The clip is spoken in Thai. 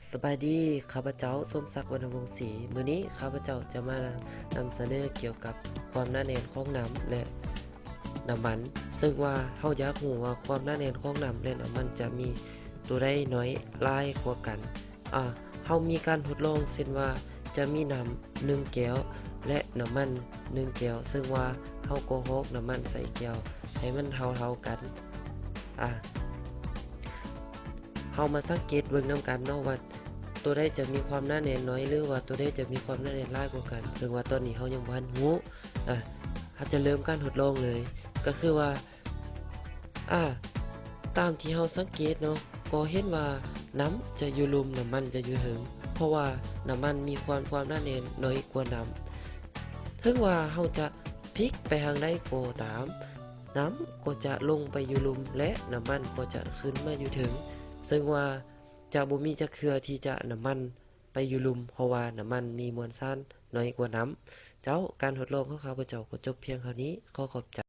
สบายดีข้าพเจ้าสมศักดิ์วรรณวงศ์ศรีมื้อนี้ข้าพเจ้าจะมานำเสนอเกี่ยวกับความหนาแน่นของน้ำและน้ำมันซึ่งว่าเฮาอยากรู้ว่าความหนาแน่นของน้ำและน้ำมันจะมีตัวใดน้อยหลายกว่ากันเฮามีการทดลองเช่นว่าจะมีน้ำ1แก้วและน้ำมัน1แก้วซึ่งว่าเฮาโกหกน้ำมันใส่แก้วให้มันเท่าๆกันอ่า เฮามาสังเกตเบิ่งนำกันเนาะว่าตัวใดจะมีความหนาแน่นน้อยหรือว่าตัวใดจะมีความหนาแน่นหลายกว่ากันซึ่งว่าตอนนี้เฮายังบ่ทันรู้อ่าเฮาจะเริ่มการทดลองเลยก็คือว่าอ่าตามที่เฮาสังเกตเนาะก็เห็นว่าน้ำจะอยู่ลุ่มน้ำมันจะอยู่ถึงเพราะว่าน้ำมันมีความหนาแน่นน้อยกว่าน้ำถึงว่าเฮาจะพลิกไปทางใดก็ตามน้ำก็จะลงไปอยู่ลุ่มและน้ำมันก็จะขึ้นมาอยู่ถึง ซึ่งว่าจะบ่มีจักเทื่อที่จะน้ำมันไปอยู่ลุ่มเพราะว่าน้ำมันมีมวลสารน้อยกว่าน้ำเจ้าการทดลองของข้าพเจ้าก็จบเพียงเท่านี้ขอขอบใจ